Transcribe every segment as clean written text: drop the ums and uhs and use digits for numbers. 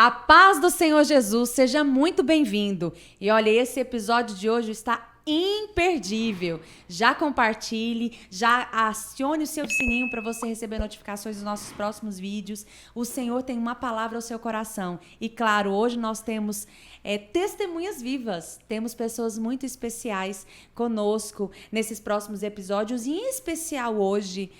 A paz do Senhor Jesus, seja muito bem-vindo. E olha, esse episódio de hoje está imperdível. Já compartilhe, já acione o seu sininho para você receber notificações dos nossos próximos vídeos. O Senhor tem uma palavra ao seu coração. E claro, hoje nós temos testemunhas vivas. Temos pessoas muito especiais conosco nesses próximos episódios. E em especial hoje.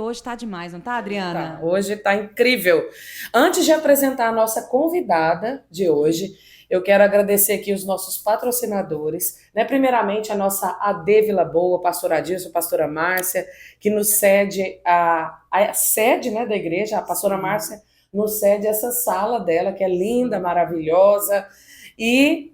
Hoje tá demais, não tá, Adriana? Hoje tá incrível. Antes de apresentar a nossa convidada de hoje, eu quero agradecer aqui os nossos patrocinadores, né? Primeiramente, a nossa AD Vila Boa, pastora Adilson, pastora Márcia, que nos cede a sede, né, da igreja. A pastora Márcia nos cede essa sala dela, que é linda, maravilhosa. E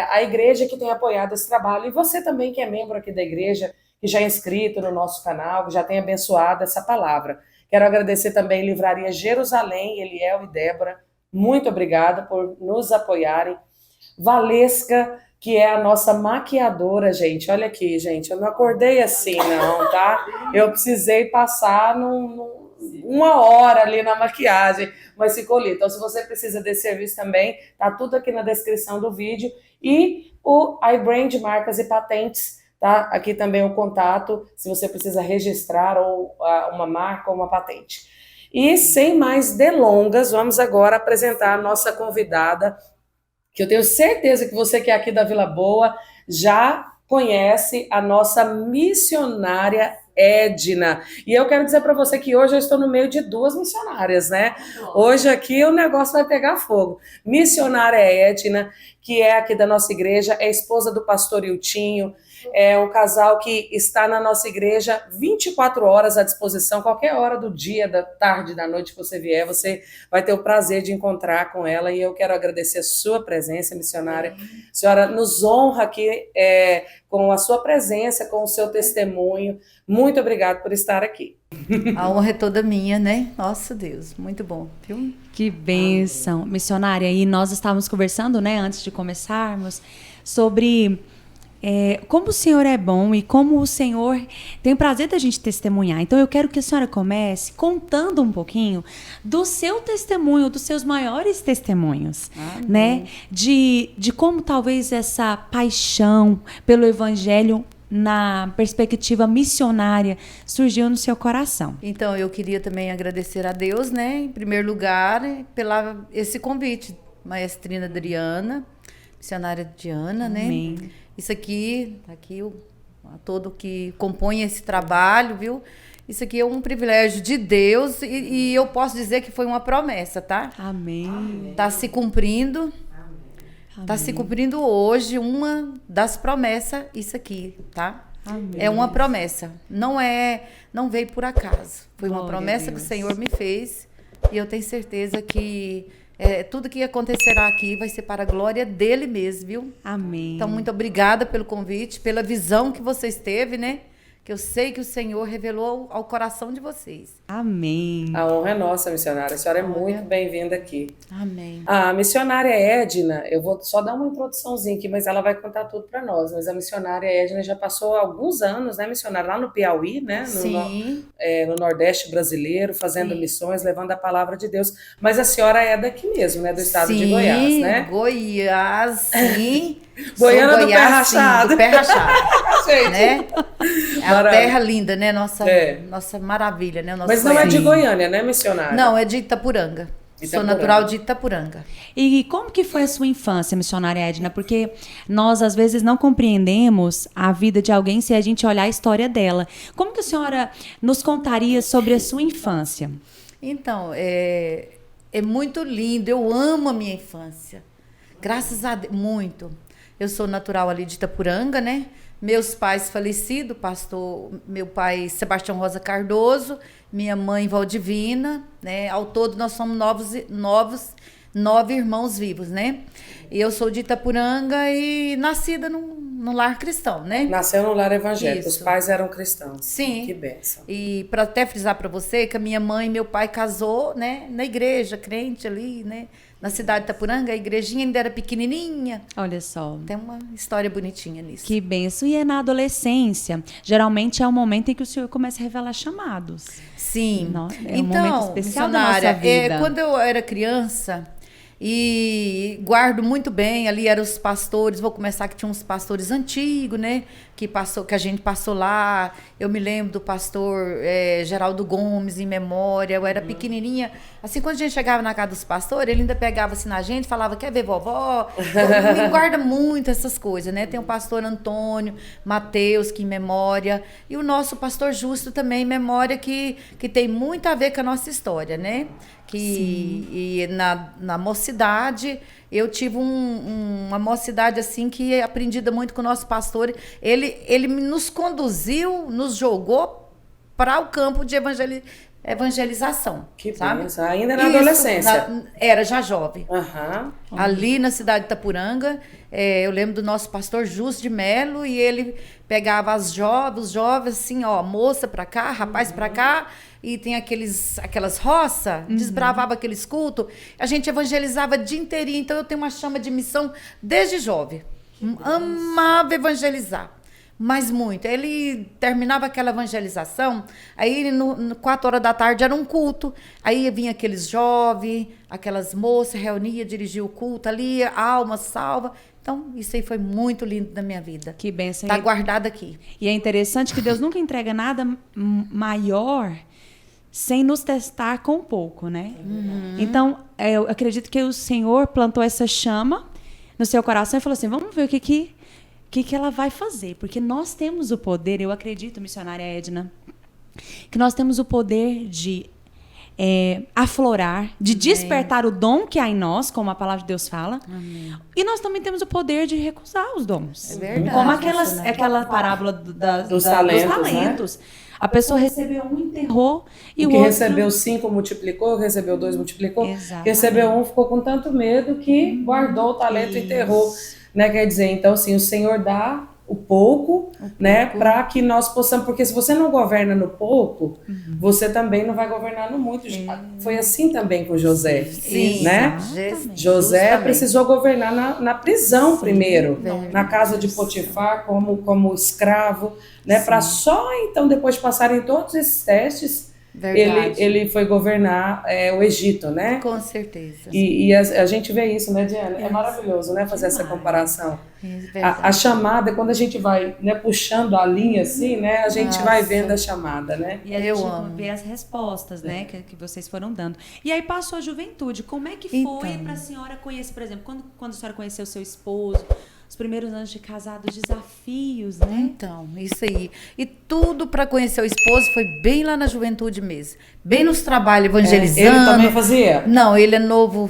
a igreja que tem apoiado esse trabalho. E você também que é membro aqui da igreja, que já é inscrito no nosso canal, que já tem abençoado essa palavra. Quero agradecer também Livraria Jerusalém, Eliel e Débora. Muito obrigada por nos apoiarem. Valesca, que é a nossa maquiadora, gente. Olha aqui, gente. Eu não acordei assim, não, tá? Eu precisei passar uma hora ali na maquiagem, mas ficou lindo. Então, se você precisa desse serviço também, tá tudo aqui na descrição do vídeo. E o iBrand Marcas e Patentes, tá? Aqui também o contato, se você precisa registrar ou uma marca ou uma patente. E sem mais delongas, vamos agora apresentar a nossa convidada, que eu tenho certeza que você que é aqui da Vila Boa já conhece, a nossa missionária Edna. E eu quero dizer para você que hoje eu estou no meio de duas missionárias, né? Hoje aqui o negócio vai pegar fogo. Missionária Edna, que é aqui da nossa igreja, é esposa do pastor Iltinho, é um casal que está na nossa igreja 24 horas à disposição, qualquer hora do dia, da tarde, da noite que você vier, você vai ter o prazer de encontrar com ela, e eu quero agradecer a sua presença, missionária. A senhora nos honra aqui com a sua presença, com o seu testemunho. Muito obrigada por estar aqui. A honra é toda minha, né? Nossa Deus, muito bom, viu? Que bênção. Missionária, e nós estávamos conversando, né, antes de começarmos, sobre como o Senhor é bom e como o Senhor tem o prazer da gente testemunhar. Então eu quero que a senhora comece contando um pouquinho do seu testemunho, dos seus maiores testemunhos, né? De como talvez essa paixão pelo Evangelho na perspectiva missionária surgiu no seu coração. Então eu queria também agradecer a Deus, né, em primeiro lugar, pela esse convite, maestrina Adriana, missionária Diana, né? Amém. Isso aqui, a todo que compõe esse trabalho, viu? Isso aqui é um privilégio de Deus e eu posso dizer que foi uma promessa, tá? Amém. Tá se cumprindo. Está se cumprindo hoje uma das promessas, isso aqui, tá? Amém. É uma promessa. Não veio por acaso. Foi uma Glória promessa que o Senhor me fez. E eu tenho certeza que tudo que acontecerá aqui vai ser para a glória dele mesmo, viu? Amém. Então, muito obrigada pelo convite, pela visão que vocês teve, né? Que eu sei que o Senhor revelou ao coração de vocês. Amém. A honra é nossa, missionária. A senhora é muito bem-vinda aqui. Amém. A missionária Edna, eu vou só dar uma introduçãozinha aqui, mas ela vai contar tudo para nós. Mas a missionária Edna já passou alguns anos, né, missionária, lá no Piauí, né? Sim. No Nordeste brasileiro, fazendo missões, levando a palavra de Deus. Mas a senhora é daqui mesmo, né? Do estado de Goiás, né? Goiás, sim. Goiana do pé Goiás, rachado. Sim, do pé rachado. Gente, né? É uma terra linda, né? Nossa maravilha, né? Mas não é de Goiânia, né, missionária? Não, é de Itapuranga. Sou natural de Itapuranga. E como que foi a sua infância, missionária Edna? Porque nós, às vezes, não compreendemos a vida de alguém se a gente olhar a história dela. Como que a senhora nos contaria sobre a sua infância? Então, é muito lindo. Eu amo a minha infância. Graças a Deus, muito. Eu sou natural ali de Itapuranga, né? Meus pais falecidos, meu pai Sebastião Rosa Cardoso, minha mãe Valdivina, né? Ao todo nós somos 9 irmãos vivos, né? E eu sou de Itapuranga e nascida num lar cristão, né? Nasceu no lar evangélico, Isso. Os pais eram cristãos. Sim. Que bênção. E para até frisar para você que a minha mãe e meu pai casou, né? Na igreja, crente ali, né? Na cidade de Itapuranga, a igrejinha ainda era pequenininha. Olha só. Tem uma história bonitinha nisso. Que benção. E na adolescência, geralmente é o momento em que o Senhor começa a revelar chamados. Sim. É um momento especial da nossa vida. Quando eu era criança, E guardo muito bem, ali eram os pastores, vou começar que tinha uns pastores antigos, né? Que a gente passou lá. Eu me lembro do pastor Geraldo Gomes, em memória. Eu era pequenininha. Assim, quando a gente chegava na casa dos pastores, ele ainda pegava assim na gente, falava, quer ver vovó? Me guarda muito essas coisas, né? Tem o pastor Antônio, Mateus, que em memória. E o nosso pastor Justo também, em memória, que tem muito a ver com a nossa história, né? E na mocidade, eu tive uma mocidade assim que é aprendida muito com o nosso pastor. Ele nos conduziu, nos jogou para o campo de evangelização. Que sabe? benção. Ainda na adolescência. Era já jovem. Aham. Ali na cidade de Itapuranga, eu lembro do nosso pastor Justo de Melo, e ele pegava os jovens assim, ó, moça pra cá, rapaz pra cá, e tem aquelas roças, desbravava aqueles cultos, a gente evangelizava o dia inteirinho. Então eu tenho uma chama de missão desde jovem. Amava evangelizar. Mas muito. Ele terminava aquela evangelização, aí 4 horas da tarde era um culto, aí vinha aqueles jovens, aquelas moças, reunia, dirigia o culto ali, alma salva. Então, isso aí foi muito lindo na minha vida. Que bênção. Está guardado aqui. E é interessante que Deus nunca entrega nada maior sem nos testar com pouco, né? Então, eu acredito que o Senhor plantou essa chama no seu coração e falou assim, vamos ver o que ela vai fazer. Porque nós temos o poder, eu acredito, missionária Edna, que nós temos o poder de aflorar, de despertar o dom que há em nós, como a palavra de Deus fala. Amém. E nós também temos o poder de recusar os dons. É verdade. Como aquela parábola dos talentos. Né? A pessoa recebeu um, enterrou, e o que outro... recebeu 5 multiplicou, recebeu 2 multiplicou, Exatamente. Recebeu 1 ficou com tanto medo que guardou o talento e enterrou. Né? Quer dizer, então, assim, o Senhor dá o pouco, né, para que nós possamos, porque se você não governa no pouco, você também não vai governar no muito. Foi assim também com José, né? José precisou governar na prisão primeiro, na casa de Potifar como escravo, né, para só então, depois de passarem todos esses testes, ele foi governar o Egito, né? Com certeza. E a gente vê isso, né, Diana? É maravilhoso, né, fazer essa comparação. A chamada, quando a gente vai, né, puxando a linha assim, né, a gente vai vendo a chamada, né? E a gente vê as respostas, né, que vocês foram dando. E aí passou a juventude. Como é que foi para a senhora conhecer, por exemplo, quando a senhora conheceu o seu esposo, os primeiros anos de casado, os desafios, né? Então, isso aí. E tudo para conhecer o esposo foi bem lá na juventude mesmo. Bem nos trabalhos evangelizando. Ele também fazia? Não, ele é novo,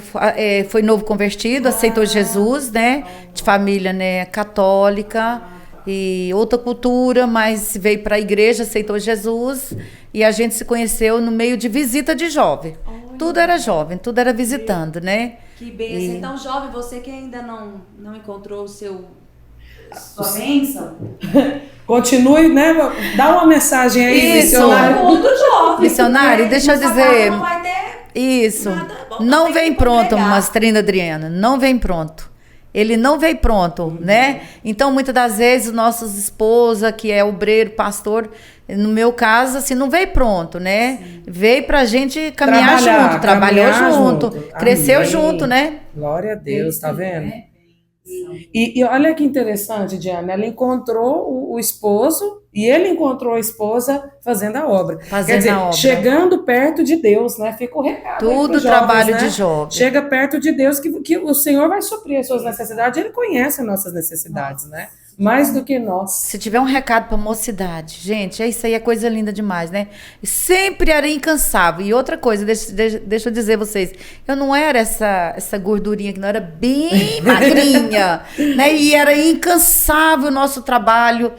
foi novo convertido, aceitou Jesus, né? De família, né, católica e outra cultura, mas veio para a igreja, aceitou Jesus, e a gente se conheceu no meio de visita de jovem. Tudo era jovem, tudo era visitando, né? Que bênção. Então, jovem, você que ainda não encontrou sua bênção, continue, né? Dá uma mensagem aí, missionário. Todo jovem. Missionário, deixa eu dizer. Não vai ter isso. Nada bom, não vem pronto, mas Mastrina Adriana. Não vem pronto. Ele não veio pronto, né? Então, muitas das vezes, nossos esposa, que é obreiro, pastor, no meu caso, assim, não veio pronto, né? Sim. Veio pra gente caminhar junto, trabalhou junto, cresceu Amém. Junto, né? Glória a Deus, tá vendo? E olha que interessante, Diana, ela encontrou o esposo e ele encontrou a esposa fazendo a obra. Quer dizer, chegando perto de Deus, né? Fica o recado. Tudo jovens, trabalho né? de jovem. Chega perto de Deus que o Senhor vai suprir as suas necessidades, ele conhece as nossas necessidades, né? Mais do que nós. Se tiver um recado para mocidade, gente, isso aí é coisa linda demais, né? Sempre era incansável. E outra coisa, deixa eu dizer a vocês, eu não era essa gordurinha que não era bem magrinha, né? E era incansável o nosso trabalho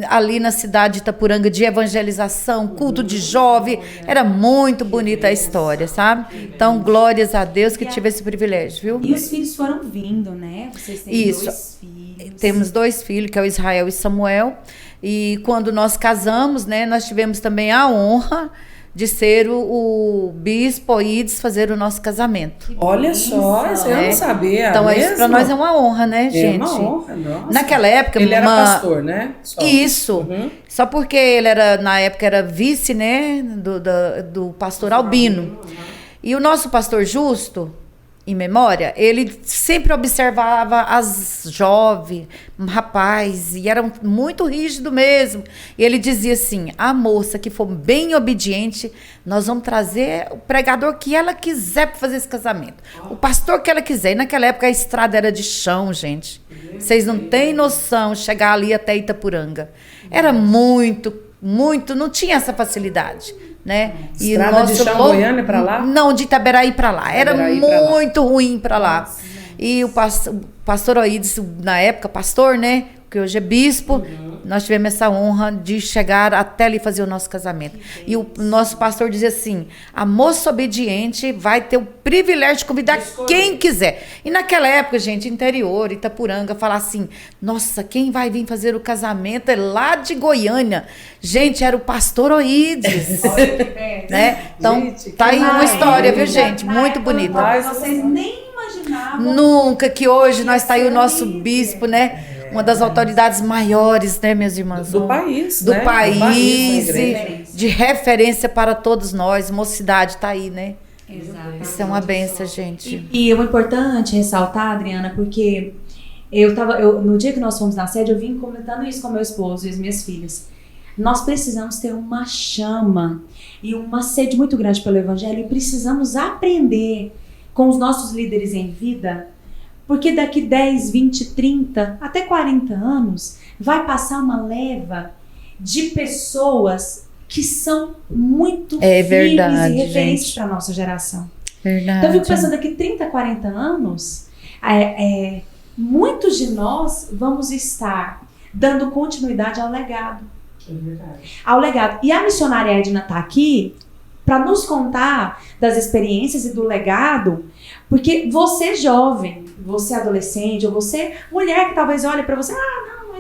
ali na cidade de Itapuranga de evangelização, culto de jovem, era muito bonita a história, sabe? Então, glórias a Deus que tive esse privilégio, viu? E os filhos foram vindo, né? Vocês têm 2 filhos. Temos 2 filhos, que é o Israel e Samuel. E quando nós casamos, né, nós tivemos também a honra de ser o bispo Oides fazer o nosso casamento. Olha só, isso eu não sabia. Então, isso para nós é uma honra, né, gente? É uma honra, nossa. Naquela época... Ele era pastor, né? Só. Isso. Só porque ele era, na época, era vice, né, do pastor Albino. E o nosso pastor Justo, em memória, ele sempre observava as jovens, rapaz, e era muito rígido mesmo. E ele dizia assim: a moça que for bem obediente, nós vamos trazer o pregador que ela quiser para fazer esse casamento. O pastor que ela quiser. E naquela época a estrada era de chão, gente. Vocês não têm noção, chegar ali até Itapuranga. Era muito, não tinha essa facilidade. Né? Estrada de chão, Goiânia para lá? Não, de Itaberaí para lá. Era muito ruim para lá. Nossa. E o pastor Oídes, na época, pastor, né? Que hoje é bispo, nós tivemos essa honra de chegar até ali fazer o nosso casamento. E o nosso pastor dizia assim: a moça obediente vai ter o privilégio de convidar quem quiser. E naquela época, gente, interior, Itapuranga, falar assim: nossa, quem vai vir fazer o casamento é lá de Goiânia. Gente, era o pastor Oídes. Né? Então, gente, tá aí uma história, viu, gente? Muito bonita. Vocês nem imaginavam. Nunca, que hoje nós tá aí o nosso bispo, né? Uma das autoridades maiores, né, minhas irmãs? Do país, do né? país, de referência para todos nós. Mocidade tá aí, né? Exato. Isso é uma benção, gente. E é importante ressaltar, Adriana, porque no dia que nós fomos na sede, eu vim comentando isso com meu esposo e as minhas filhas. Nós precisamos ter uma chama e uma sede muito grande pelo Evangelho, e precisamos aprender com os nossos líderes em vida. Porque daqui 10, 20, 30, até 40 anos, vai passar uma leva de pessoas que são muito firmes e referentes para a nossa geração. Verdade. Então, eu fico pensando, daqui 30, 40 anos, muitos de nós vamos estar dando continuidade ao legado. É verdade. Ao legado. E a missionária Edna está aqui para nos contar das experiências e do legado, porque você jovem, você adolescente, ou você mulher que talvez olhe para você: não,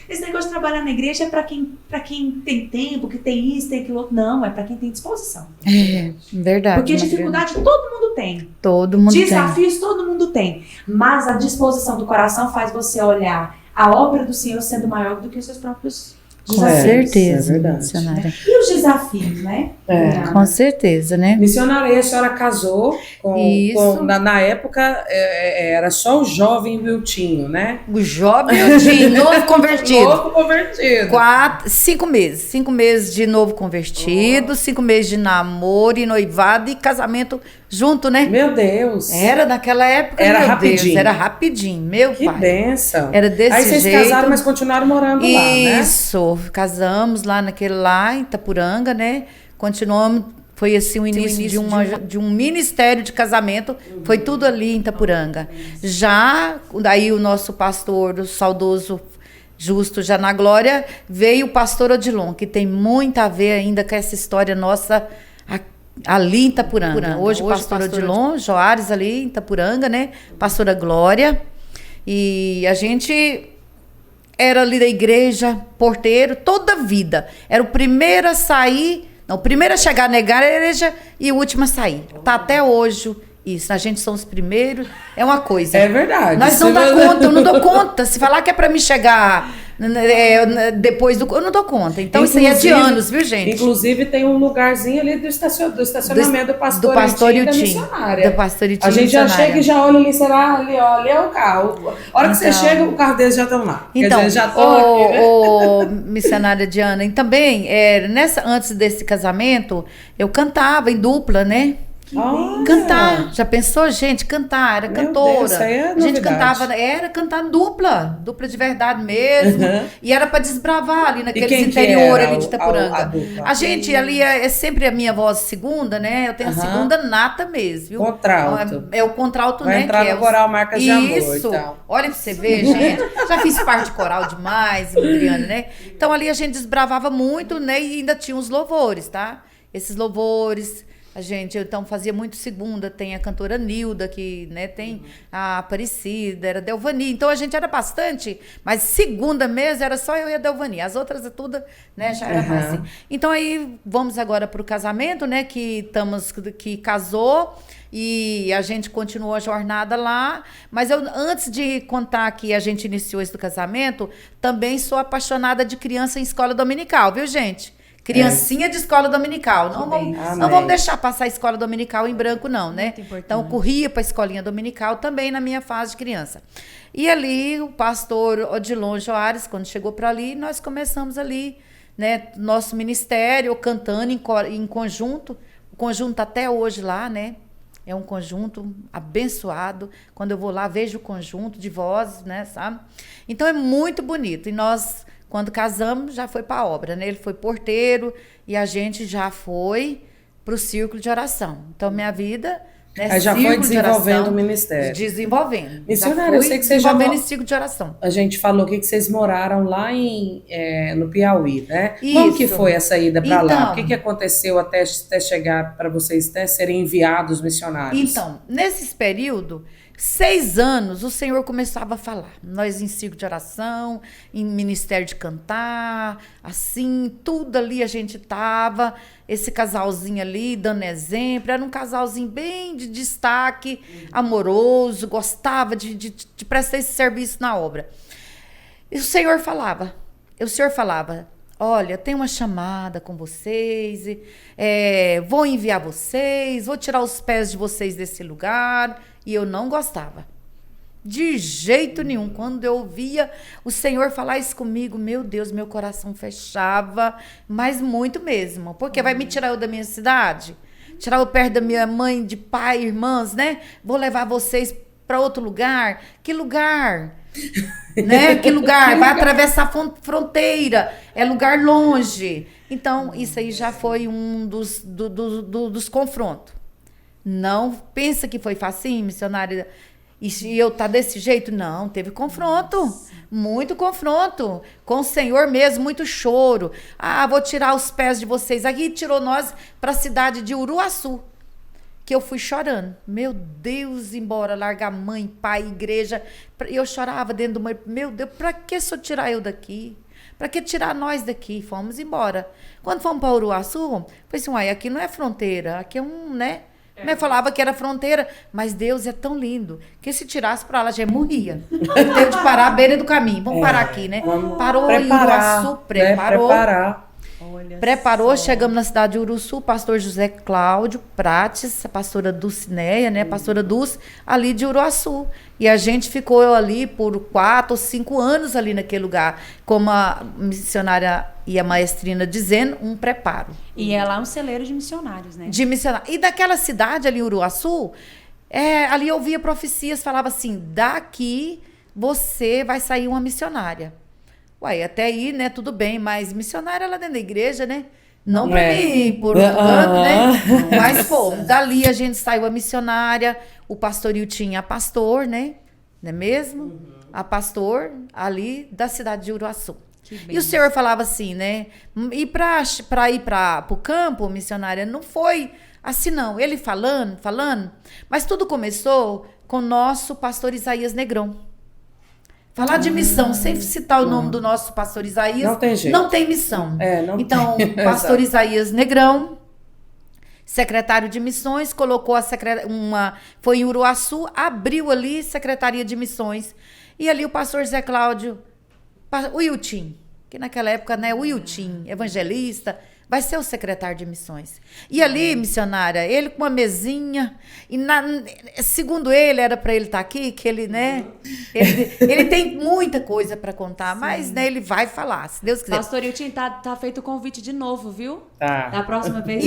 esse negócio de trabalhar na igreja é para quem tem tempo, que tem isso, tem aquilo outro. Não, é para quem tem disposição. É, verdade. Porque dificuldade todo mundo tem. Todo mundo tem. Desafios todo mundo tem. Mas a disposição do coração faz você olhar a obra do Senhor sendo maior do que os seus próprios com certeza, é verdade. Missionária. E os desafios, né? Com certeza, né? Missionária, a senhora casou na época era só o jovem Wiltinho, né? O jovem Wiltinho, novo convertido. Novo convertido. 5 meses. 5 meses de novo convertido, 5 meses de namoro e noivado e casamento junto, né? Meu Deus. Era naquela época, era meu rapidinho. Deus, era rapidinho, meu que pai. Que bênção. Era desse jeito. Aí vocês casaram, mas continuaram morando lá, né? Isso, casamos lá em Itapuranga, né? Continuamos, foi assim o início de um ministério de casamento, foi tudo ali em Itapuranga. Já, daí o nosso pastor, o saudoso Justo já na Glória, veio o pastor Odilon, que tem muito a ver ainda com essa história nossa ali em Itapuranga. Hoje o pastor Odilon, Joares ali em Itapuranga, né? Pastora Glória. E a gente era ali da igreja, porteiro, toda a vida. Era o primeiro a sair, não, o primeiro a chegar na igreja e o último a sair. Tá até hoje isso. A gente são os primeiros, é uma coisa. É verdade. Nós não dá conta, eu não dou conta. Se falar que é pra me chegar depois do... Eu não dou conta. Então isso aí é de anos, viu, gente? Inclusive tem um lugarzinho ali do estacionamento do pastor Itinho da missionária. Do pastor Itinho. A gente já chega e já olha ali, será ali, ó, ali é o carro. A hora que você chega, o carro deles já estão lá. Então, quer dizer, já estão aqui, né? Missionária Diana, e também, antes desse casamento, eu cantava em dupla, né? Cantar, já pensou, gente? Cantar, era cantora. Deus, isso aí é a gente cantava, era cantar dupla de verdade mesmo. E era para desbravar ali naqueles interior ali de Itapuranga. A gente ali é sempre a minha voz segunda, né? Eu tenho a segunda nata mesmo, viu? Contralto. É o contralto, vai né? Entrar que no coral Marcas de Amor. Isso. Então. Olha pra você ver, gente. Já fiz parte de coral demais, Adriana, né? Então ali a gente desbravava muito, né? E ainda tinha os louvores, tá? Esses louvores. A gente, então, fazia muito segunda, tem a cantora Nilda, que, né, tem a Aparecida, era Delvani, então a gente era bastante, mas segunda mesmo era só eu e a Delvani, as outras tudo, né, já era assim. Então aí, vamos agora para o casamento, né, que casou, e a gente continuou a jornada lá, mas eu, antes de contar que a gente iniciou esse do casamento, também sou apaixonada de criança em escola dominical, viu, gente? Criancinha de escola dominical. bem. Não vamos deixar passar a escola dominical em branco, não, né? Muito importante. Então, corria para a escolinha dominical também na minha fase de criança. E ali, o pastor Odilon Joares, quando chegou para ali, nós começamos ali, né? Nosso ministério, cantando em conjunto. O conjunto até hoje lá, né? É um conjunto abençoado. Quando eu vou lá, vejo o conjunto de vozes, né? Sabe? Então, é muito bonito. E nós... Quando casamos, já foi para a obra, né? Ele foi porteiro e a gente já foi para o círculo de oração. Então, minha vida... Né, Aí já foi desenvolvendo o ministério. Desenvolvendo. Missionária, eu sei que você já... desenvolvendo em círculo de oração. A gente falou aqui que vocês moraram lá no Piauí, né? Isso. Como que foi essa ida para lá? Então, O que aconteceu até chegar para vocês serem enviados missionários? Então, nesses períodos, 6 anos, o Senhor começava a falar. Nós em círculo de oração, em ministério de cantar, assim, tudo ali a gente tava. Esse casalzinho ali, dando exemplo. Era um casalzinho bem de destaque, amoroso, gostava de prestar esse serviço na obra. E o Senhor falava, olha, tem uma chamada com vocês, vou enviar vocês, vou tirar os pés de vocês desse lugar. E eu não gostava. De jeito nenhum. Quando eu ouvia o Senhor falar isso comigo, meu Deus, meu coração fechava, mas muito mesmo. Porque vai me tirar eu da minha cidade? Tirar eu perto da minha mãe, de pai, irmãs, né? Vou levar vocês para outro lugar. Que lugar? Né? Que lugar? Vai atravessar a fronteira. É lugar longe. Então, isso aí já foi um dos confrontos. Não pensa que foi facinho, missionária, e eu tá desse jeito? Não, teve confronto, muito confronto, com o Senhor mesmo, muito choro. Vou tirar os pés de vocês. Aqui tirou nós para a cidade de Uruaçu, que eu fui chorando. Meu Deus, embora, largar mãe, pai, igreja. Eu chorava dentro do meu Deus, para que só tirar eu daqui? Para que tirar nós daqui? Fomos embora. Quando fomos para Uruaçu, falei assim, aqui não é fronteira, aqui é né? Eu falava que era fronteira, mas Deus é tão lindo que se tirasse para lá já morria. Teve de parar à beira do caminho. Vamos parar aqui, né? Parou em Uruaçu, preparou, chegamos na cidade de Uruaçu, pastor José Cláudio Prates, a pastora Dulcineia, né? Pastora Dulce, ali de Uruaçu. E a gente ficou ali por 4 ou 5 anos ali naquele lugar, como a missionária e a maestrina dizendo, um preparo. E é lá um celeiro de missionários, né? De missionários. E daquela cidade ali, Uruaçu, ali eu via profecias, falava assim, daqui você vai sair uma missionária. Uai, até aí, né, tudo bem, mas missionária lá dentro da igreja, né? Não para mim, por um canto, né? Mas, dali a gente saiu a missionária, o pastoril tinha pastor, né? Não é mesmo? A pastor ali da cidade de Uruaçu. E o Senhor falava assim, né? E para ir para o campo, missionária, não foi assim, não. Ele falando, mas tudo começou com o nosso pastor Isaías Negrão. Falar de missão, sem citar o nome do nosso pastor Isaías, não tem jeito. Não tem missão. Então, tem. pastor Isaías Negrão, secretário de missões, colocou foi em Uruaçu, abriu ali secretaria de missões. E ali o pastor Zé Cláudio, o Wilton, que naquela época, né, o Wilton, evangelista, vai ser o secretário de missões. E ali, missionária, ele com uma mesinha, e segundo ele, era para ele estar aqui, que ele, né, ele tem muita coisa para contar, mas, né, ele vai falar, se Deus quiser. Pastor Hilton, tá feito o convite de novo, viu? Tá. Da próxima vez.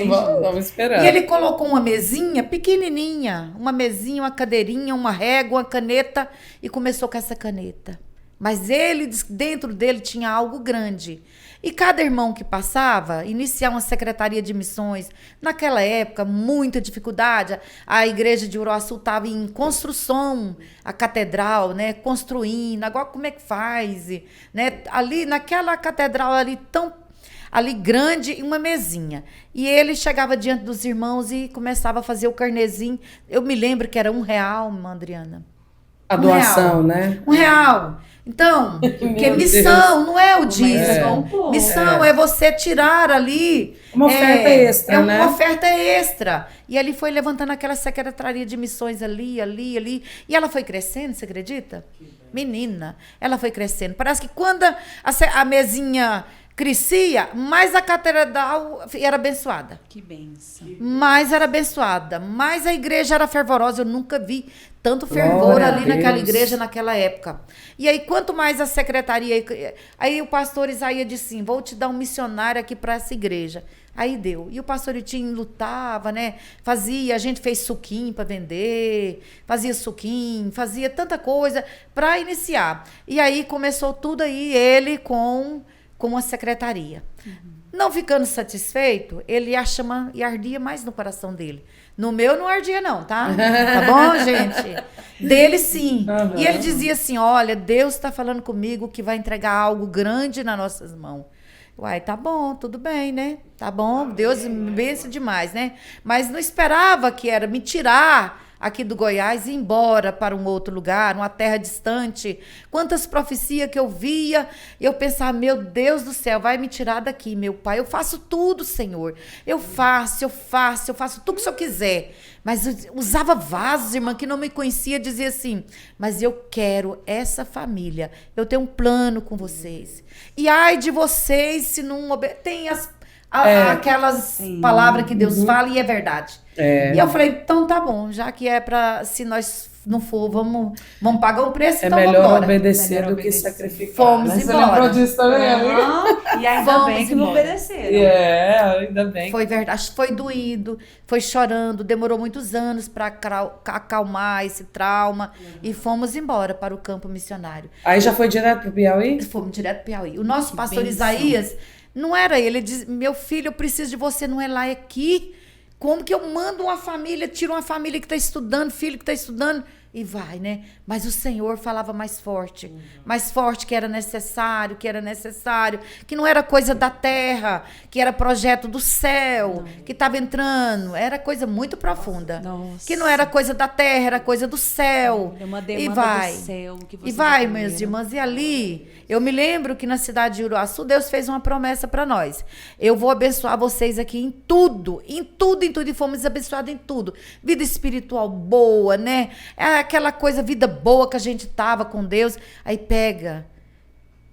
Vamos esperar. E ele colocou uma mesinha pequenininha, uma mesinha, uma cadeirinha, uma régua, uma caneta, e começou com essa caneta. Mas ele, dentro dele, tinha algo grande. E cada irmão que passava, iniciar uma secretaria de missões, naquela época, muita dificuldade. A igreja de Uruaçu estava em construção, a catedral, né? Construindo. Agora, como é que faz? Né? Ali, naquela catedral ali grande, uma mesinha. E ele chegava diante dos irmãos e começava a fazer o carnezinho. Eu me lembro que era R$1, Adriana. A doação, né? R$1. Então, porque missão não é o dízimo. Missão é você tirar ali... Uma oferta extra, né? É uma oferta extra. E ali foi levantando aquela secretaria de missões ali. E ela foi crescendo, você acredita? Menina, ela foi crescendo. Parece que quando a mesinha crescia, mais a catedral era abençoada. Que bênção. Mais era abençoada, mais a igreja era fervorosa. Eu nunca vi tanto fervor Glória a ali naquela Deus. igreja naquela época. E aí, quanto mais a secretaria... Aí o pastor Isaías disse assim, vou te dar um missionário aqui para essa igreja. Aí deu. E o pastor Itinho lutava, né? A gente fez suquinho para vender, fazia suquinho, fazia tanta coisa para iniciar. E aí começou tudo aí, ele com a secretaria. Não ficando satisfeito, ele a chama e ardia mais no coração dele. No meu não ardia não, tá? Tá bom, gente? Dele sim. Uhum. E ele dizia assim, olha, Deus está falando comigo que vai entregar algo grande nas nossas mãos. Uai, tá bom, tudo bem, né? Tá bom, Deus me bença demais, né? Mas não esperava que era me tirar aqui do Goiás e ir embora para um outro lugar, uma terra distante. Quantas profecias que eu via, eu pensava, meu Deus do céu, vai me tirar daqui, meu pai. Eu faço tudo, Senhor. Eu faço tudo que o Senhor quiser. Mas eu usava vasos, irmã, que não me conhecia, dizia assim, mas eu quero essa família. Eu tenho um plano com vocês. E ai de vocês se não... Tem aquelas palavras que Deus fala e é verdade. E eu falei, então tá bom, já que é pra... Se nós não for, vamos pagar um preço, então vamos melhor embora. obedecer do que sacrificar. Fomos Mas embora. Você lembrou disso também, amiga? E ainda Vamos bem que não embora. obedeceram. Ainda bem. Foi verdade, foi doído, foi chorando, demorou muitos anos para acalmar esse trauma e fomos embora para o campo missionário. Aí já foi direto pro Piauí? Fomos direto para Piauí. O nosso Que pastor bênção. Isaías, não era ele diz, meu filho, eu preciso de você, não é lá, é aqui. Como que eu mando uma família, tiro uma família que está estudando, filho que está estudando, e vai, né? Mas o Senhor falava mais forte que era necessário, que não era coisa da terra, que era projeto do céu, que estava entrando, era coisa muito profunda. Nossa. Que não era coisa da terra, era coisa do céu. É uma E demanda vai. do céu. Que E vocês vai, entenderam. minhas irmãs, e ali, eu me lembro que na cidade de Uruaçu, Deus fez uma promessa para nós. Eu vou abençoar vocês aqui em tudo, e fomos abençoados em tudo. Vida espiritual boa, né? Aquela coisa, vida boa que a gente tava com Deus. Aí pega.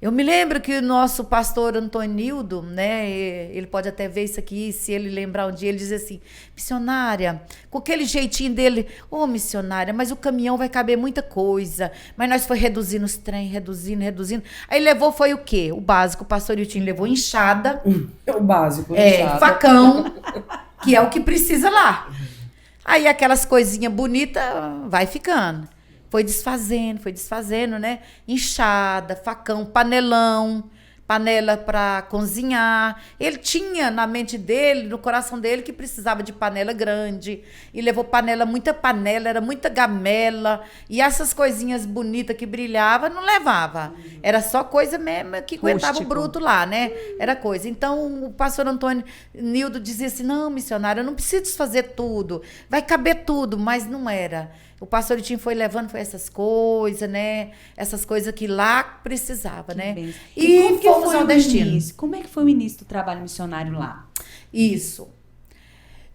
Eu me lembro que o nosso pastor Antonildo, né, ele pode até ver isso aqui, se ele lembrar um dia, ele diz assim, missionária, com aquele jeitinho dele, missionária, mas o caminhão vai caber muita coisa, mas nós foi reduzindo os trem, reduzindo. Aí levou, foi o quê? O básico, o pastor Iltinho levou enxada. O básico. Facão, que é o que precisa lá. Aí aquelas coisinhas bonitas vai ficando. Foi desfazendo, né? Enxada, facão, panelão, panela para cozinhar. Ele tinha na mente dele, no coração dele, que precisava de panela grande. E levou muita panela, era muita gamela. E essas coisinhas bonitas que brilhavam, não levava. Era só coisa mesmo que aguentava o bruto lá, né? Era coisa. Então, o pastor Antônio Nildo dizia assim, não, missionária, eu não preciso desfazer tudo. Vai caber tudo, mas não era. O pastor Itinho foi levando essas coisas, né? Essas coisas que lá precisava, né? Bem. E como que fomos foi ao o destino. início? Como é que foi o início do trabalho missionário lá? Isso.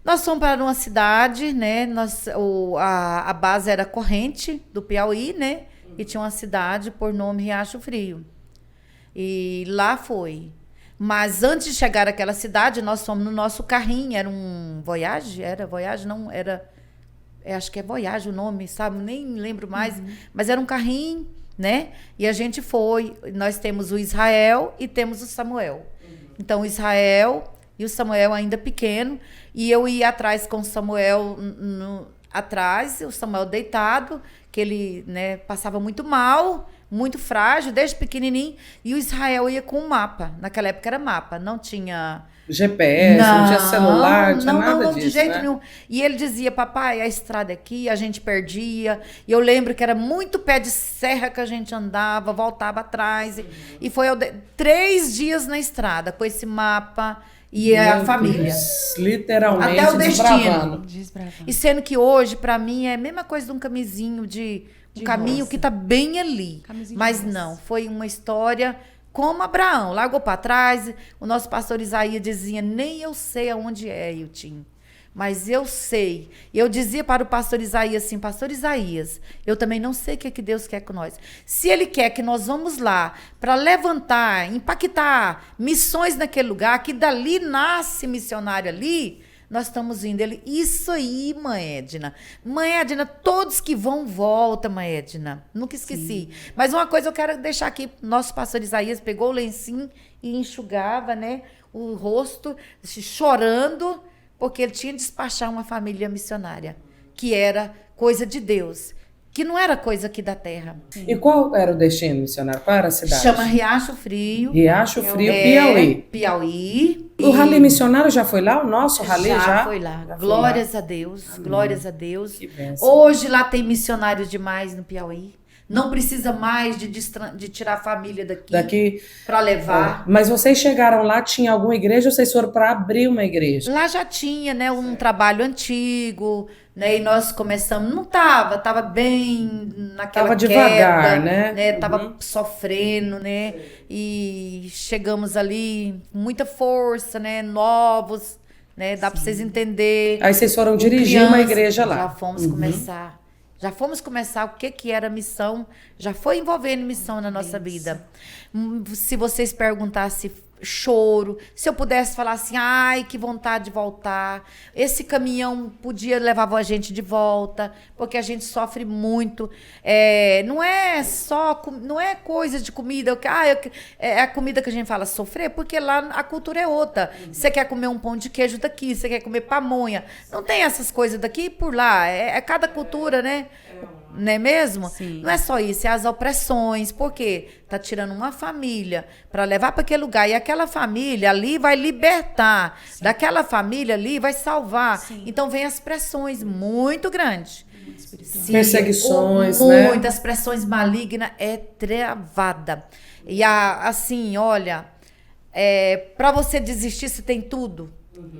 Nós fomos para uma cidade, né? A base era Corrente, do Piauí, né? E tinha uma cidade por nome Riacho Frio. E lá foi. Mas antes de chegar àquela cidade, nós fomos no nosso carrinho. Era um Voyage? Era Voyage? Não, era... acho que é Voyage o nome, sabe? Nem lembro mais. Mas era um carrinho, né? E a gente foi. Nós temos o Israel e temos o Samuel. Então, o Israel e o Samuel ainda pequeno. E eu ia atrás com o Samuel atrás, o Samuel deitado, que ele, né, passava muito mal, muito frágil, desde pequenininho. E o Israel ia com um mapa. Naquela época era mapa, não tinha... GPS, não tinha celular, não tinha nada disso, de jeito né? nenhum. E ele dizia, papai, a estrada aqui, a gente perdia. E eu lembro que era muito pé de serra que a gente andava, voltava atrás. E foi 3 dias na estrada com esse mapa e a família. Deus, literalmente Até o destino. desbravando. E sendo que hoje, para mim, é a mesma coisa de um camisinho de caminho roça. que tá bem ali. Camisinho de Mas roça. não, foi uma história... Como Abraão, largou para trás, o nosso pastor Isaías dizia, nem eu sei aonde é, Iltinho. Mas eu sei. Eu dizia para o pastor Isaías assim, pastor Isaías, eu também não sei o que Deus quer com nós. Se ele quer que nós vamos lá para levantar, impactar missões naquele lugar, que dali nasce missionário ali, nós estamos indo. Ele, isso aí, mãe Edna. Mãe Edna, todos que vão, volta, mãe Edna. Nunca esqueci. Sim. Mas uma coisa eu quero deixar aqui. Nosso pastor Isaías pegou o lencinho e enxugava, né, o rosto, chorando, porque ele tinha de despachar uma família missionária, que era coisa de Deus, que não era coisa aqui da terra. Sim. E qual era o destino missionário? Qual era a cidade? Chama Riacho Frio. Riacho Frio, Piauí. Piauí. O rally missionário já foi lá? O nosso rally já? Já foi lá. Glórias a Deus. Amém. Glórias a Deus. Que bênção. Hoje lá tem missionários demais no Piauí. Não precisa mais de tirar a família daqui para levar. Mas vocês chegaram lá, tinha alguma igreja ou vocês foram para abrir uma igreja? Lá já tinha, né, um trabalho antigo, né, e nós começamos, não tava bem naquela tava devagar, queda, né? Tava sofrendo, né? E chegamos ali com muita força, né, novos, né, dá para vocês entenderem. Aí vocês foram dirigir uma igreja lá. Já fomos começar. Já fomos começar o que era missão, já foi envolvendo missão na nossa vida. Se vocês perguntassem choro, se eu pudesse falar assim, ai, que vontade de voltar, esse caminhão podia levar a gente de volta, porque a gente sofre muito, não é coisa de comida, é a comida que a gente fala sofrer, porque lá a cultura é outra, você quer comer um pão de queijo daqui, você quer comer pamonha, não tem essas coisas daqui e por lá, é cada cultura, né? Não é mesmo? Sim. Não é só isso, é as opressões. Por quê? Tá tirando uma família para levar para aquele lugar. E aquela família ali vai libertar. Sim. Daquela família ali vai salvar. Sim. Então vem as pressões muito grandes. Sim, perseguições, né? Muitas pressões malignas, é travada. E assim, olha, para você desistir, você tem tudo.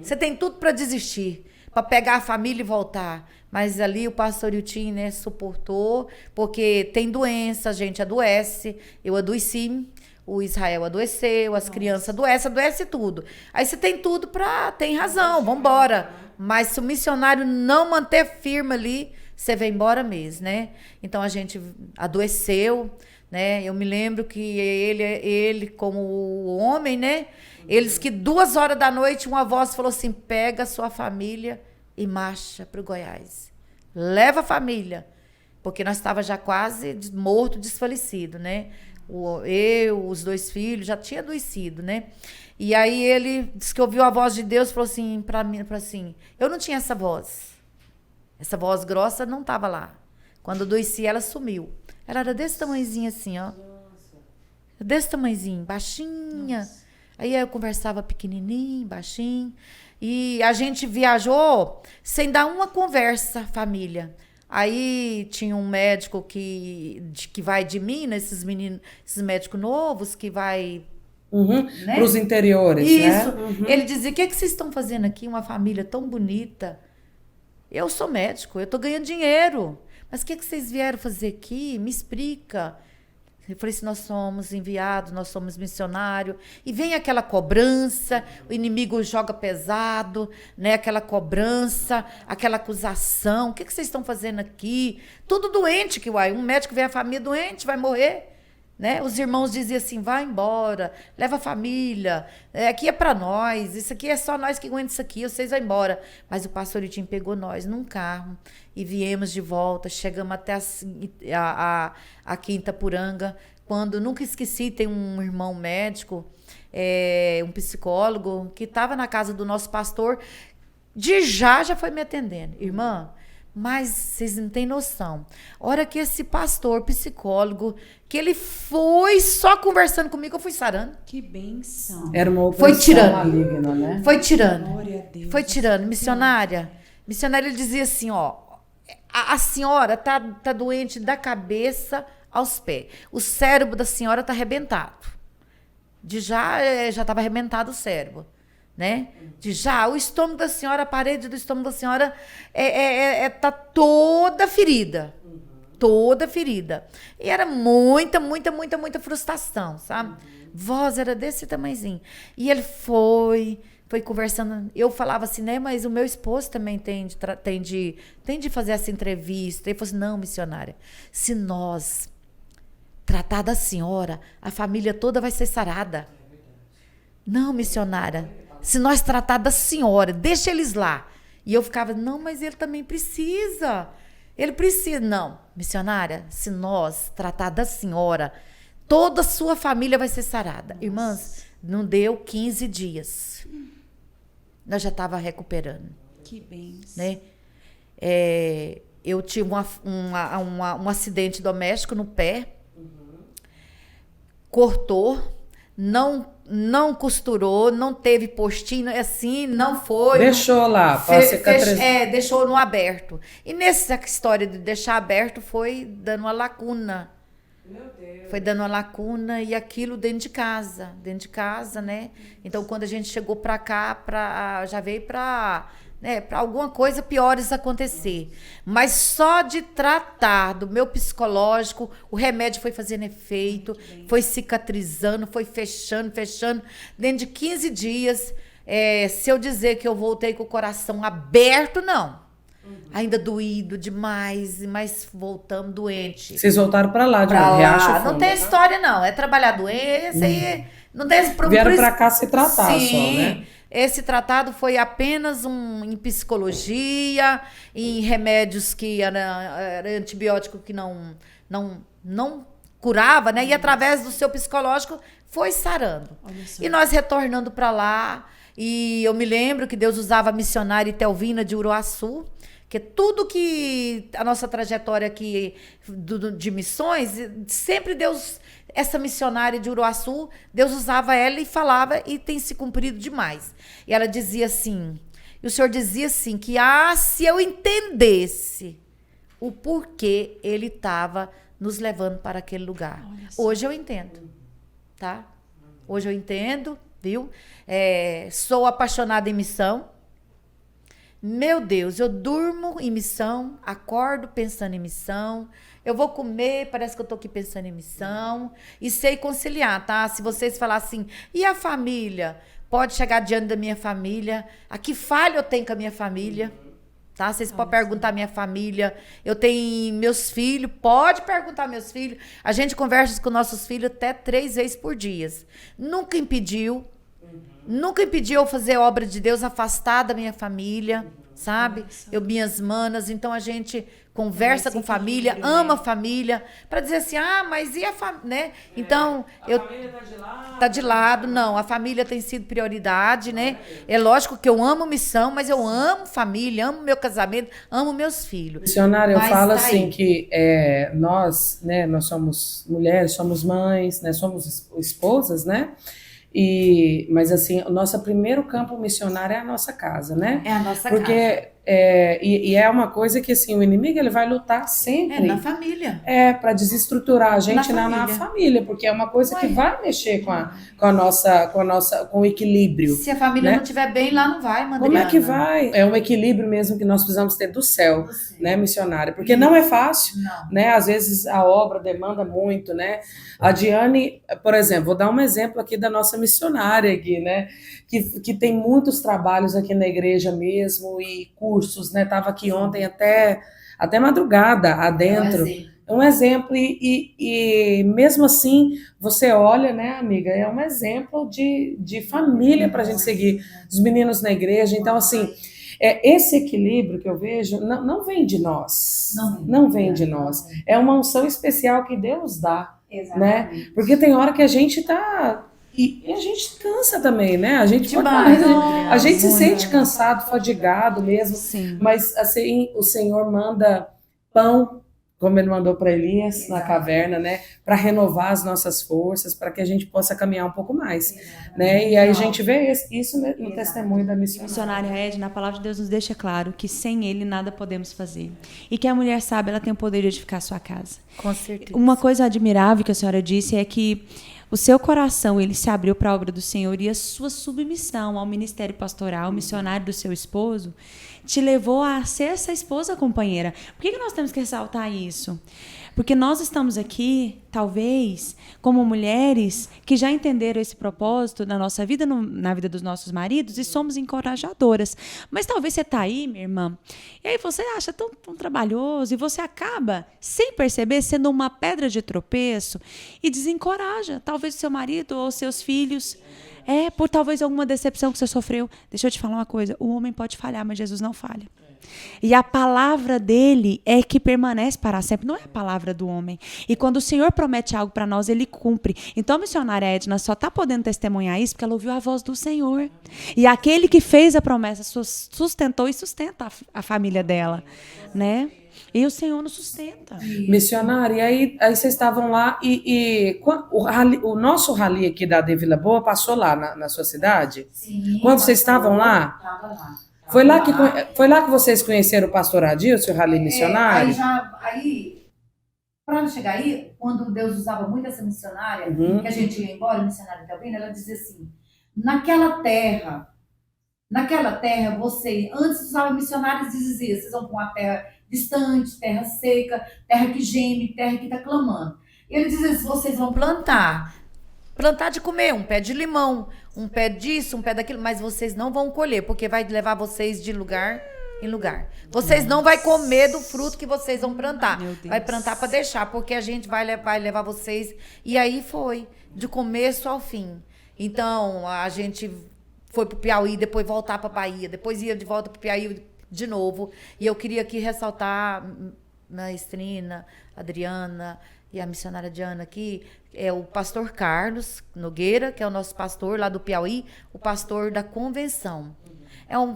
Você tem tudo para desistir. Para pegar a família e voltar. Mas ali o pastor Yutin, né, suportou, porque tem doença, a gente adoece, eu adoeci, o Israel adoeceu, as crianças adoece tudo. Aí você tem tudo tem razão, vambora. Mas se o missionário não manter firme ali, você vem embora mesmo, né? Então a gente adoeceu, né? Eu me lembro que ele como o homem, né? Eles que 2h da noite, uma voz falou assim, pega a sua família e marcha para o Goiás. Leva a família. Porque nós estávamos já quase morto, desfalecido, né? Os 2 filhos, já tinha adoecido, né? E aí ele disse que ouviu a voz de Deus e falou assim para mim, assim, eu não tinha essa voz. Essa voz grossa não estava lá. Quando eu adoeci, ela sumiu. Ela era desse tamanhozinho assim, ó. Desse tamanhozinho, baixinha. Nossa. Aí eu conversava pequenininho, baixinho. E a gente viajou sem dar uma conversa, família. Aí tinha um médico que vai de Minas, esses médicos novos que vai... né? Para os interiores, isso. Né? Ele dizia, o que vocês estão fazendo aqui? Uma família tão bonita. Eu sou médico, eu estou ganhando dinheiro. Mas o que vocês vieram fazer aqui? Me explica. Eu falei assim, nós somos enviados, nós somos missionários. E vem aquela cobrança, o inimigo joga pesado, né? Aquela cobrança, aquela acusação. O que vocês estão fazendo aqui? Tudo doente, um médico vê a família doente, vai morrer. Né? Os irmãos diziam assim, vai embora, leva a família, aqui é para nós, isso aqui é só nós que aguentamos isso aqui, vocês vão embora. Mas o pastor Yutin pegou nós num carro e viemos de volta, chegamos até aqui em Itapuranga, quando, nunca esqueci, tem um irmão médico, um psicólogo, que estava na casa do nosso pastor, já foi me atendendo. Irmã, mas vocês não têm noção. A hora que esse pastor, psicólogo, que ele foi só conversando comigo, eu fui sarando. Que benção. Era uma opressão maligna, né? Foi tirando. Glória a Deus. Foi tirando. Missionária, ele dizia assim, ó, a senhora tá doente da cabeça aos pés. O cérebro da senhora tá arrebentado. Já estava arrebentado o cérebro. Né? O estômago da senhora, a parede do estômago da senhora tá toda ferida. Toda ferida. E era muita frustração, sabe? Voz era desse tamanhozinho. E ele foi foi conversando. Eu falava assim, né? Mas o meu esposo também tem de fazer essa entrevista. Ele falou assim, não, missionária, se nós tratar da senhora, a família toda vai ser sarada. Não, missionária, se nós tratar da senhora, deixa eles lá. E eu ficava, não, mas ele também precisa. Ele precisa. Não, missionária, se nós tratar da senhora, toda a sua família vai ser sarada. Nossa. Irmãs, não deu 15 dias. Nós já estava recuperando. Que bênção. Né? Eu tive um acidente doméstico no pé. Cortou, não costurou, não teve postinho, assim, não foi. Deixou lá, para cicatrizar. Deixou no aberto. E nessa história de deixar aberto foi dando uma lacuna. Meu Deus. Foi dando uma lacuna e aquilo dentro de casa, né? Então, quando a gente chegou para cá, já veio para alguma coisa piores acontecer. Mas só de tratar do meu psicológico, o remédio foi fazendo efeito, foi cicatrizando, foi fechando. Dentro de 15 dias, se eu dizer que eu voltei com o coração aberto, não. Ainda doído demais, mas voltamos doente. Vocês voltaram para lá, de Riacho Fundo. Não tem história, não. É trabalhar doença aí. Não tem Vieram para cá se tratar, sim, só, né? Esse tratado foi apenas em psicologia, em remédios que era antibiótico que não curava, né? E através do seu psicológico foi sarando. E nós retornando para lá, e eu me lembro que Deus usava a missionária Telvina de Uruaçu, que tudo que a nossa trajetória aqui de missões, sempre Deus, essa missionária de Uruaçu, Deus usava ela e falava, e tem se cumprido demais. E ela dizia assim, e o Senhor dizia assim, que se eu entendesse o porquê ele estava nos levando para aquele lugar. Hoje eu entendo, tá? Hoje eu entendo, viu? Sou apaixonada em missão. Meu Deus, eu durmo em missão, acordo pensando em missão, eu vou comer, parece que eu tô aqui pensando em missão, e sei conciliar, tá? Se vocês falar assim, e a família? Pode chegar diante da minha família, a que falha eu tenho com a minha família, tá? Vocês podem perguntar à minha família, eu tenho meus filhos, pode perguntar meus filhos, a gente conversa com nossos filhos até 3 vezes por dia, nunca impediu eu fazer obra de Deus afastada da minha família, sabe? Minhas manas, então a gente conversa com família, ama a família, para dizer assim, mas e a família, né? Então, a família tá de lado, não, a família tem sido prioridade, né? É lógico que eu amo missão, mas eu amo família, amo meu casamento, amo meus filhos. Missionária, eu falo assim que nós, né, nós somos mulheres, somos mães, né, somos esposas, né? Mas assim, o nosso primeiro campo missionário é a nossa casa, né? É a nossa casa. Porque é uma coisa que assim, o inimigo ele vai lutar sempre. Na família. Para desestruturar a gente na família, porque é uma coisa que vai mexer com o equilíbrio. Se a família não estiver bem, lá não vai, Madriana. Como é que vai? É um equilíbrio mesmo que nós precisamos ter do céu, né, missionária? Porque não é fácil, né? Às vezes a obra demanda muito, né? A Diane, por exemplo, vou dar um exemplo aqui da nossa missionária aqui, né? Que tem muitos trabalhos aqui na igreja mesmo e cursos, né? Estava aqui ontem até madrugada adentro. Um exemplo, e mesmo assim, você olha, né, amiga, é um exemplo de família para a gente seguir, os meninos na igreja. Então, assim, esse equilíbrio que eu vejo não vem de nós, não vem de nós, é uma unção especial que Deus dá, né? Porque tem hora que a gente tá... E a gente cansa também, né? A gente a gente se sente cansado, fadigado mesmo. Sim. Mas assim, o Senhor manda pão, como ele mandou para Elias na caverna, né? Para renovar as nossas forças, para que a gente possa caminhar um pouco mais, né? E aí a gente vê isso no testemunho da missionária Edna, a palavra de Deus nos deixa claro que sem ele nada podemos fazer. E que a mulher sábia, ela tem o poder de edificar a sua casa. Com certeza. Uma coisa admirável que a senhora disse é que o seu coração, ele se abriu para a obra do Senhor, e a sua submissão ao ministério pastoral, missionário do seu esposo, te levou a ser essa esposa companheira. Por que nós temos que ressaltar isso? Porque nós estamos aqui, talvez, como mulheres que já entenderam esse propósito na nossa vida, na vida dos nossos maridos, e somos encorajadoras. Mas talvez você está aí, minha irmã, e aí você acha tão trabalhoso, e você acaba, sem perceber, sendo uma pedra de tropeço e desencoraja, talvez, o seu marido ou seus filhos. Por talvez alguma decepção que você sofreu. Deixa eu te falar uma coisa, o homem pode falhar, mas Jesus não falha. E a palavra dele é que permanece para sempre, não é a palavra do homem. E quando o Senhor promete algo para nós, ele cumpre. Então a missionária Edna só está podendo testemunhar isso porque ela ouviu a voz do Senhor. E aquele que fez a promessa sustentou e sustenta a família dela, né? E o Senhor nos sustenta. Missionária, e aí vocês estavam lá o nosso rally aqui da De Vila Boa passou lá na sua cidade? Sim. Quando vocês estavam lá? Estava lá. Foi lá que vocês conheceram o pastor Adilson, o rally missionário? Aí, para chegar aí, quando Deus usava muito essa missionária, que a gente ia embora, a missionária Delvina, ela dizia assim, naquela terra, você, antes usava missionários e dizia, vocês vão para uma terra distante, terra seca, terra que geme, terra que está clamando. E ele dizia, vocês vão plantar de comer, um pé de limão, um pé disso, um pé daquilo, mas vocês não vão colher, porque vai levar vocês de lugar em lugar. Vocês não vão comer do fruto que vocês vão plantar. Vai plantar para deixar, porque a gente vai levar vocês. E aí foi, de começo ao fim. Então, a gente foi para o Piauí, depois voltar para a Bahia, depois ia de volta para o Piauí de novo. E eu queria aqui ressaltar a Estrina, a Adriana e a missionária Diana aqui, é o pastor Carlos Nogueira, que é o nosso pastor lá do Piauí, o pastor da convenção.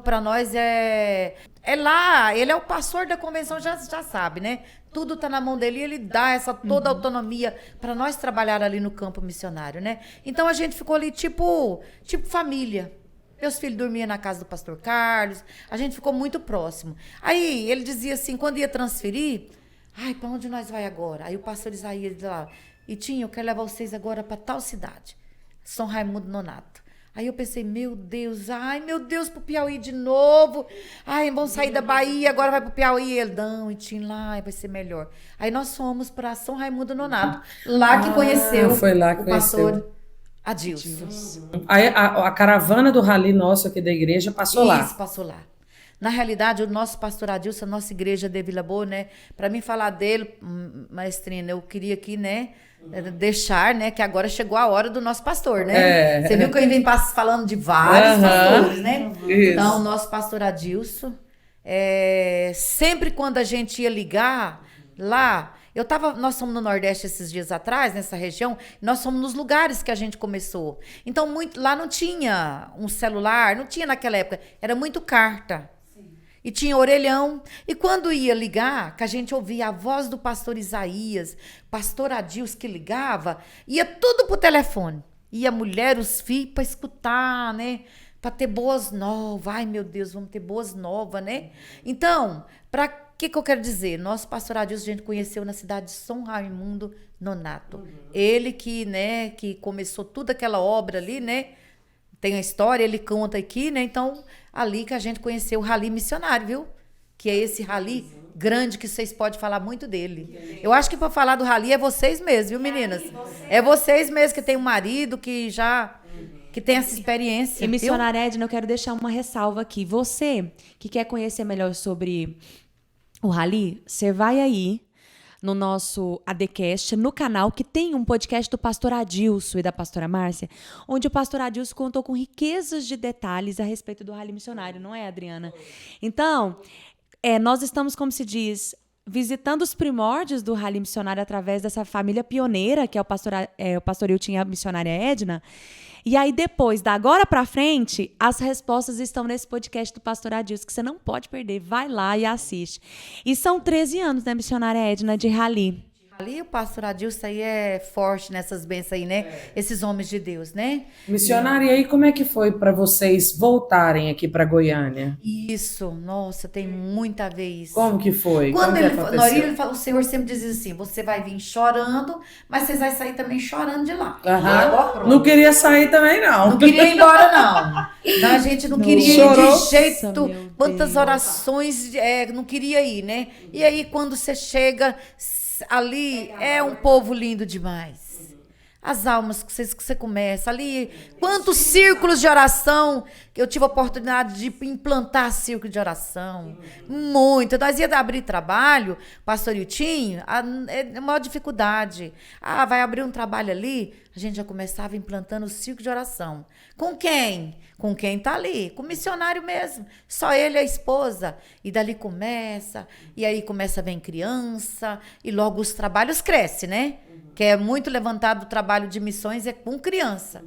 Para nós é lá, ele é o pastor da convenção, já sabe, né? Tudo está na mão dele e ele dá essa toda autonomia para nós trabalhar ali no campo missionário, né? Então a gente ficou ali tipo família. Meus filhos dormiam na casa do pastor Carlos, a gente ficou muito próximo. Aí ele dizia assim, quando ia transferir, para onde nós vai agora? Aí o pastor Isaías dizia lá, Itinho, eu quero levar vocês agora para tal cidade, São Raimundo Nonato. Aí eu pensei, meu Deus, pro Piauí de novo. Vamos sair da Bahia, agora vai pro Piauí. Ele, não, Itinho, lá vai ser melhor. Aí nós fomos para São Raimundo Nonato, lá que conheceu foi lá que o pastor Adilson. Aí a caravana do rally nosso aqui da igreja passou lá. Isso, passou lá. Na realidade, o nosso pastor Adilson, a nossa igreja de Vila Boa, né? Para mim falar dele, maestrina, eu queria aqui, né? Deixar, né? Que agora chegou a hora do nosso pastor, né? Você viu que eu vim falando de vários pastores, né? Isso. Então, o nosso pastor Adilson, sempre quando a gente ia ligar lá, nós fomos no Nordeste esses dias atrás, nessa região, nós fomos nos lugares que a gente começou. Então, lá não tinha um celular, não tinha naquela época, era muito carta. E tinha orelhão. E quando ia ligar, que a gente ouvia a voz do pastor Isaías, pastor Adilson que ligava, ia tudo pro telefone. Ia a mulher, os filhos para escutar, né? Para ter boas novas. Ai, meu Deus, vamos ter boas novas, né? Então, para que eu quero dizer? Nosso pastor Adilson a gente conheceu na cidade de São Raimundo Nonato. Ele que, né, que começou toda aquela obra ali, né? Tem a história, ele conta aqui, né? Então, ali que a gente conheceu o rally missionário, viu? Que é esse rally grande que vocês podem falar muito dele. Eu acho que para falar do rally é vocês mesmos, viu, meninas? É vocês mesmos que tem um marido que tem essa experiência. E missionária Edna, eu quero deixar uma ressalva aqui. Você que quer conhecer melhor sobre o rally, você vai aí no nosso ADcast, no canal, que tem um podcast do pastor Adilson e da pastora Márcia, onde o pastor Adilson contou com riquezas de detalhes a respeito do rally missionário, não é, Adriana? Então, nós estamos, como se diz, visitando os primórdios do rally missionário através dessa família pioneira, que é o pastor Hilton e a missionária Edna. E aí, depois, da agora pra frente, as respostas estão nesse podcast do pastor Adilson, que você não pode perder. Vai lá e assiste. E são 13 anos, né, missionária Edna, de rally. Ali o pastor Adilson aí é forte nessas bênçãos aí, né? Esses homens de Deus, né? Missionária, e aí como é que foi para vocês voltarem aqui para Goiânia? Isso, nossa, tem muito a ver isso. Como que foi? Quando ele o Senhor sempre dizia assim, você vai vir chorando, mas vocês vão sair também chorando de lá. Não queria sair também, não. Não queria ir embora, não. Não, a gente não queria ir de jeito. Quantas orações, não queria ir, né? E aí, quando você chega, ali é um povo lindo demais. As almas que você começa ali, quantos círculos de oração que eu tive a oportunidade de implantar círculo de oração. Muito. Nós ia abrir trabalho, pastor Iltinho, é a maior dificuldade. Vai abrir um trabalho ali, a gente já começava implantando o círculo de oração. Com quem? Com quem tá ali, com o missionário mesmo. Só ele e a esposa. E dali começa, e aí começa a vir criança, e logo os trabalhos crescem, né? Que é muito levantado o trabalho de missões é com criança.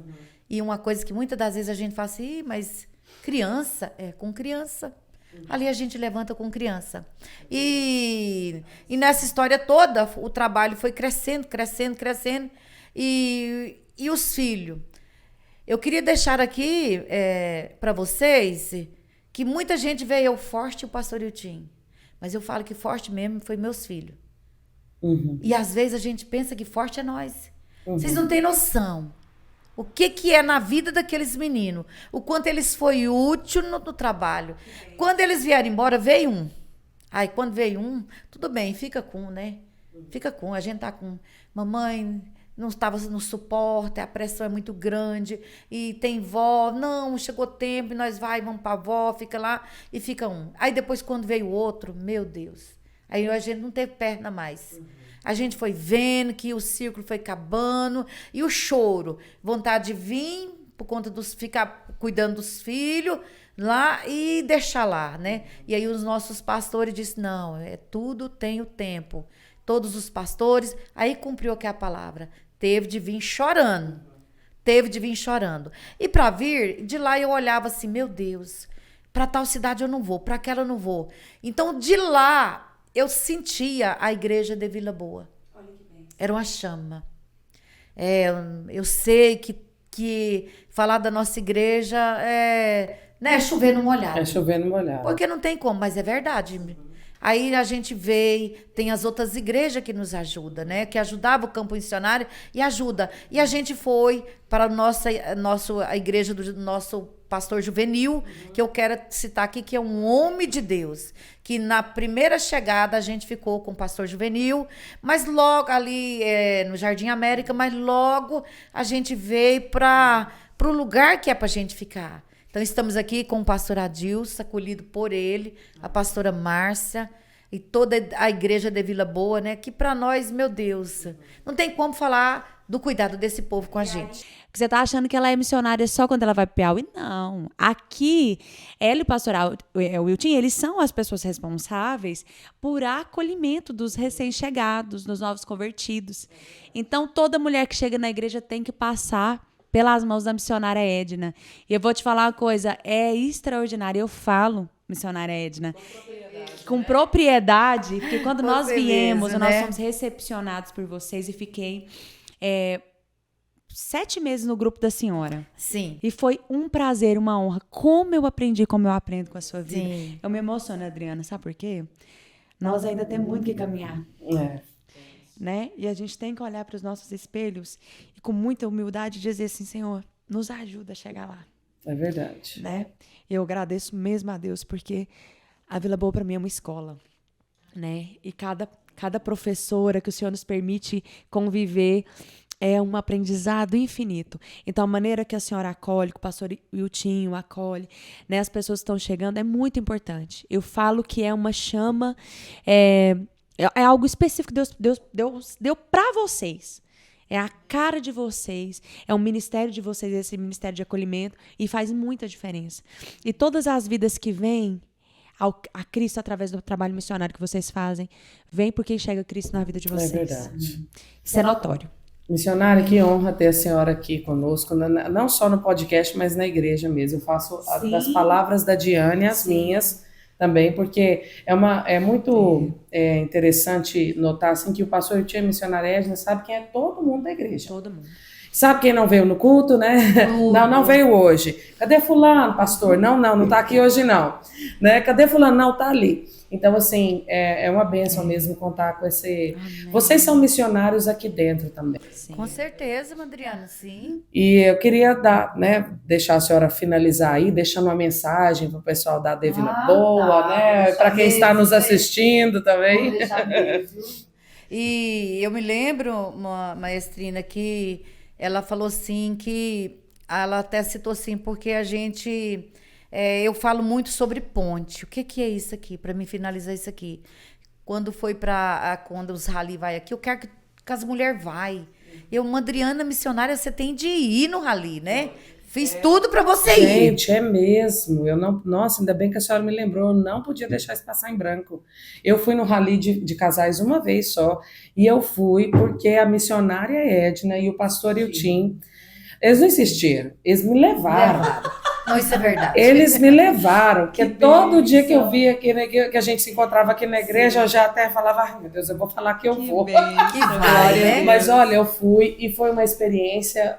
E uma coisa que muitas das vezes a gente fala assim, mas criança? É com criança. Ali a gente levanta com criança. E nessa história toda, o trabalho foi crescendo, crescendo, crescendo. E os filhos? Eu queria deixar aqui para vocês que muita gente vê eu forte e o pastor Iltinho. Mas eu falo que forte mesmo foi meus filhos. E às vezes a gente pensa que forte é nós. Vocês não têm noção. O que é na vida daqueles meninos. O quanto eles foi útil no trabalho. Quando eles vieram embora, veio um. Aí quando veio um, tudo bem, fica com, né? Fica com, a gente tá com. Mamãe não estava no suporte, a pressão é muito grande. E tem vó, não, chegou tempo, e nós vamos pra vó, fica lá e fica um. Aí depois quando veio o outro, meu Deus. Aí a gente não teve perna mais. A gente foi vendo que o círculo foi acabando. E o choro. Vontade de vir, por conta dos ficar cuidando dos filhos lá e deixar lá, né? E aí os nossos pastores disseram, não, tudo tem o tempo. Todos os pastores, aí cumpriu o que é a palavra. Teve de vir chorando. Teve de vir chorando. E para vir, de lá eu olhava assim, meu Deus, para tal cidade eu não vou, para aquela eu não vou. Então, de lá... eu sentia a igreja de Vila Boa. Olha que bem. Era uma chama. Eu sei que falar da nossa igreja é chover no molhado. É chover no molhado. Porque não tem como, mas é verdade. Aí a gente veio, tem as outras igrejas que nos ajudam, né? Que ajudava o campo missionário e ajuda. E a gente foi para a igreja do nosso pastor Juvenil, que eu quero citar aqui, que é um homem de Deus, que na primeira chegada a gente ficou com o pastor Juvenil, mas logo ali no Jardim América, mas logo a gente veio para o lugar que é para a gente ficar. Então estamos aqui com o pastor Adilson, acolhido por ele, a pastora Márcia e toda a igreja de Vila Boa, né? Que para nós, meu Deus, não tem como falar do cuidado desse povo com a gente. Você tá achando que ela é missionária só quando ela vai pro Piauí? Não. Aqui, ela e o pastor Wilton, eles são as pessoas responsáveis por acolhimento dos recém-chegados, dos novos convertidos. Então, toda mulher que chega na igreja tem que passar pelas mãos da missionária Edna. E eu vou te falar uma coisa, é extraordinário. Eu falo, missionária Edna, com propriedade, porque quando nós viemos, nós fomos recepcionados por vocês e fiquei 7 meses no grupo da senhora. Sim. E foi um prazer, uma honra. Como eu aprendi, como eu aprendo com a sua vida. Sim. Eu me emociono, Adriana, sabe por quê? Nós ainda temos muito que caminhar. Né? E a gente tem que olhar para os nossos espelhos e com muita humildade dizer assim, Senhor, nos ajuda a chegar lá. É verdade. Né? Eu agradeço mesmo a Deus, porque a Vila Boa para mim é uma escola. Né? E cada professora que o Senhor nos permite conviver é um aprendizado infinito. Então, a maneira que a senhora acolhe, que o pastor Wiltinho acolhe, né, as pessoas que estão chegando, é muito importante. Eu falo que é uma chama, é algo específico que Deus deu para vocês. É a cara de vocês, é o ministério de vocês, esse ministério de acolhimento, e faz muita diferença. E todas as vidas que vêm a Cristo através do trabalho missionário que vocês fazem, vem porque enxerga Cristo na vida de vocês. É verdade. Isso é notório. Missionária, que honra ter a senhora aqui conosco, não só no podcast, mas na igreja mesmo. Eu faço das palavras da Diane as minhas também, porque é muito interessante notar assim, que o pastor Tia Missionária Edna sabe quem é todo mundo da igreja. Todo mundo. Sabe quem não veio no culto, né? Não veio hoje. Cadê fulano, pastor? Não tá aqui hoje não. Né? Cadê fulano? Não, tá ali. Então, assim, é uma bênção mesmo contar com esse... Amém. Vocês são missionários aqui dentro também. Sim. Com certeza, Adriana, sim. E eu queria deixar a senhora finalizar aí, deixando uma mensagem para o pessoal da Vila Boa, né? Para quem está nos assistindo também. Vou deixar mesmo. E eu me lembro, uma maestrina, que ela falou assim, que ela até citou assim, porque a gente, eu falo muito sobre ponte. O que é isso aqui? Para mim finalizar isso aqui. Quando os rally vai aqui, eu quero que as mulheres vai. Uma Adriana missionária, você tem de ir no rally, né? Fiz tudo para você ir. Gente, é mesmo. Eu não, nossa, ainda bem que a senhora me lembrou. Eu não podia deixar isso passar em branco. Eu fui no rally de casais uma vez só. E eu fui porque a missionária Edna e o pastor Iltim, eles não insistiram. Eles me levaram. Não, isso é verdade. Eles me levaram, porque todo dia que eu via aqui, né, que a gente se encontrava aqui na igreja, eu já até falava, ai meu Deus, eu vou falar que eu vou. Que vai, né? Mas olha, eu fui e foi uma experiência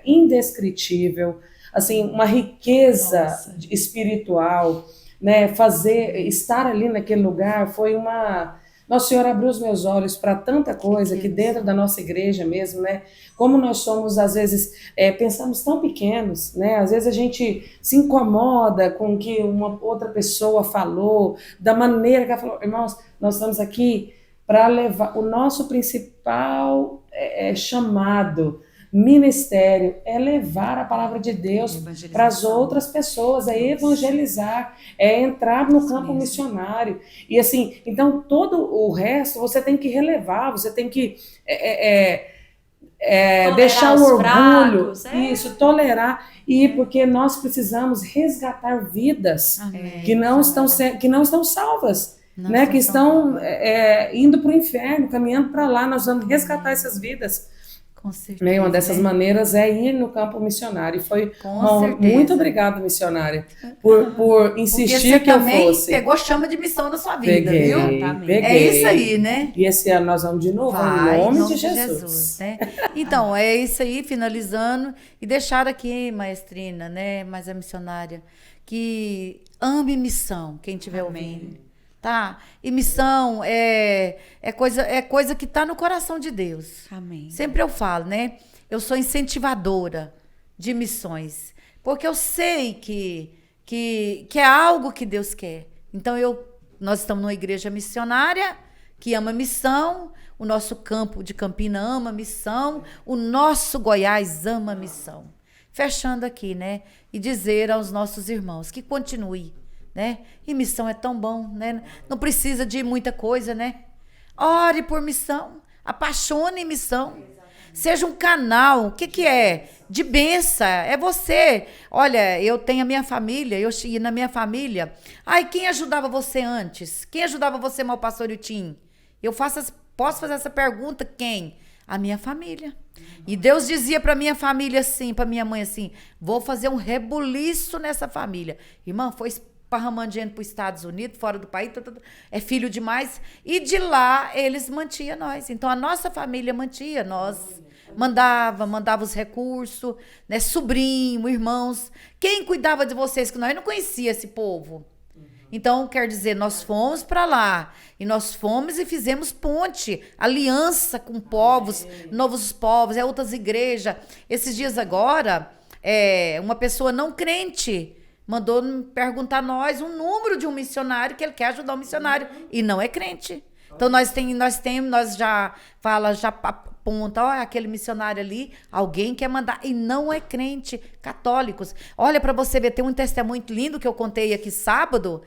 indescritível, assim, uma riqueza espiritual, né? Estar ali naquele lugar foi uma... Nossa Senhora abriu os meus olhos para tanta coisa que dentro da nossa igreja mesmo, né? Como nós somos, às vezes, pensamos tão pequenos, né? Às vezes a gente se incomoda com o que uma outra pessoa falou, da maneira que ela falou. Irmãos, nós estamos aqui para levar o nosso principal chamado, ministério, é levar a palavra de Deus para as outras pessoas, é evangelizar, é entrar no campo missionário. E assim, então todo o resto você tem que relevar, você tem que deixar o orgulho, isso, tolerar, porque nós precisamos resgatar vidas que não estão salvas. Né, que estão indo para o inferno, caminhando para lá, nós vamos resgatar essas vidas. Com certeza. Uma dessas maneiras é ir no campo missionário. E foi muito obrigada, missionária, por insistir que eu fosse. Pegou chama de missão da sua vida, peguei, viu? Peguei. É isso aí, né? E esse ano nós vamos de novo, em nome de Jesus. Né? Então, é isso aí, finalizando. E deixar aqui, maestrina, né, mas a missionária, que ame missão, quem estiver ouvindo. Tá? E missão é coisa que está no coração de Deus. Amém. Sempre eu falo, né? Eu sou incentivadora de missões, porque eu sei que é algo que Deus quer. Então, nós estamos numa igreja missionária que ama missão, o nosso campo de Campina ama missão, o nosso Goiás ama missão. Fechando aqui, né? E dizer aos nossos irmãos que continue. Né? E missão é tão bom, né? Não precisa de muita coisa, né? Ore por missão, apaixone em missão. Seja um canal, o que é? De bênção, é você. Olha, eu tenho a minha família, eu cheguei na minha família. Ai, quem ajudava você antes? Quem ajudava você, mal pastor Iltim? Posso fazer essa pergunta? Quem? A minha família. E Deus dizia para minha família assim, para minha mãe assim, vou fazer um rebuliço nessa família. Irmã, foi esparramando dinheiro para os Estados Unidos, fora do país, é filho demais. E de lá, eles mantinham nós. Então, a nossa família mantinha nós. Mandava os recursos, né? Sobrinho, irmãos. Quem cuidava de vocês? Que nós não conhecia esse povo. Então, quer dizer, nós fomos para lá. E nós fomos e fizemos ponte, aliança com povos, novos povos, outras igrejas. Esses dias agora, uma pessoa não crente mandou perguntar a nós um número de um missionário que ele quer ajudar um missionário e não é crente. Então nós já aponta, ó, aquele missionário ali, alguém quer mandar e não é crente, católicos. Olha para você ver, tem um testemunho lindo que eu contei aqui sábado.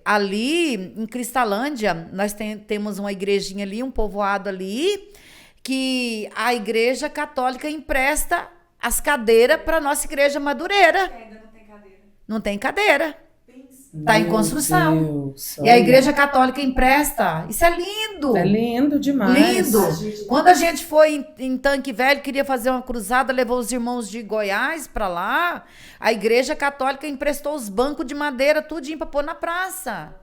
Ali em Cristalândia, nós temos uma igrejinha ali, um povoado ali, que a igreja católica empresta as cadeiras para nossa igreja Madureira. Não tem cadeira. Está em construção. Deus, e a igreja católica empresta. Isso é lindo. É lindo demais. Lindo. Quando a gente foi em Tanque Velho, queria fazer uma cruzada, levou os irmãos de Goiás para lá, a igreja católica emprestou os bancos de madeira, tudinho para pôr na praça.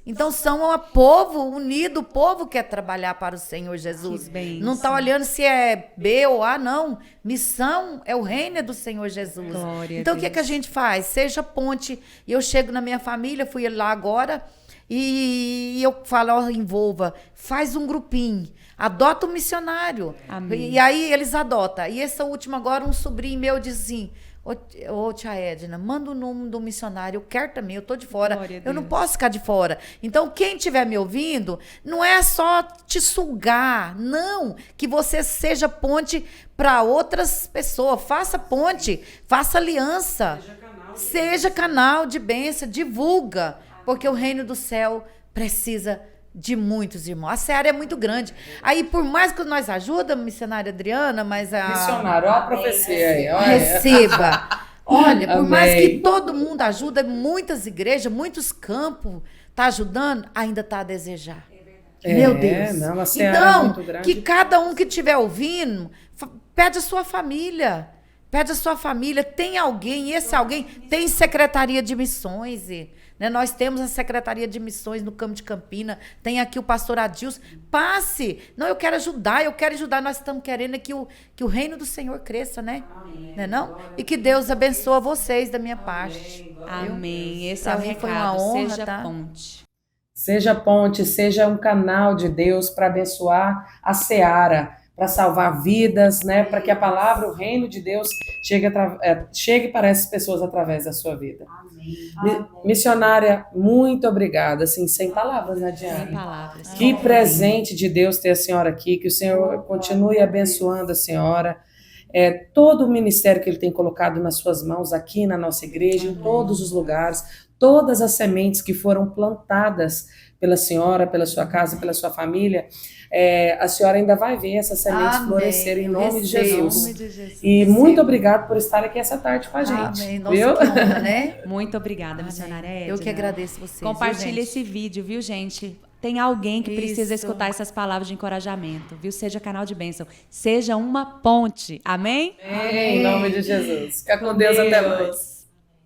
Então, são um povo unido, o povo quer trabalhar para o Senhor Jesus. Não está olhando se é B ou A, não. Missão é o reino do Senhor Jesus. Glória então, o que a gente faz? Seja ponte. E eu chego na minha família, fui lá agora, e eu falo, envolva, faz um grupinho, adota um missionário. Amém. E aí, eles adotam. E essa última agora, um sobrinho meu diz assim, Ô, tia Edna, manda o nome do missionário, eu quero também, eu tô de fora, Glória a eu não Deus. posso ficar de fora. Então, quem estiver me ouvindo, não é só te sugar, não, que você seja ponte para outras pessoas, faça ponte, faça aliança, seja canal de bênção, divulga, porque o reino do céu precisa de muitos irmãos. A seara é muito grande. Aí, por mais que nós ajudamos, missionária Adriana, mas a... Missionário, olha a profecia aí. Olha. Receba. Olha, por mais Amém. que todo mundo ajuda, muitas igrejas, muitos campos tá ajudando, ainda tá a desejar. Meu Deus. Não, a seara é Então, muito grande. que cada um que estiver ouvindo, pede a sua família. Pede a sua família. Tem alguém, esse alguém tem secretaria de missões. Né? Nós temos a Secretaria de Missões no Campo de Campina, tem aqui o pastor Adilson. Passe! Não, eu quero ajudar. Nós estamos querendo que o reino do Senhor cresça, né? Amém. Não é não? E que Deus abençoe vocês da minha parte. Amém. Esse Pra é o mim foi recado. uma honra, Seja tá? ponte. Seja ponte, seja um canal de Deus para abençoar a seara, para salvar vidas, né? Para que a palavra, o reino de Deus, chegue para essas pessoas através da sua vida. Missionária, muito obrigada. Assim, sem palavras, né, Sem Diana? palavras. Que presente de Deus ter a senhora aqui, que o Senhor continue abençoando a senhora. Todo o ministério que Ele tem colocado nas suas mãos aqui na nossa igreja, em todos os lugares, todas as sementes que foram plantadas pela senhora, pela sua casa, pela sua família, a senhora ainda vai ver essas sementes florescerem em nome de Jesus. E muito obrigado por estar aqui essa tarde com a gente. Amém. Nossa, Viu? que honra, né? Muito obrigada, missionária Amém. Edna. Eu que agradeço vocês. Compartilhe viu, gente? esse vídeo, viu, gente? Tem alguém que precisa Isso. escutar essas palavras de encorajamento, viu? Seja canal de bênção. Seja uma ponte. Amém? Em nome de Jesus. Fica com Deus, até mais.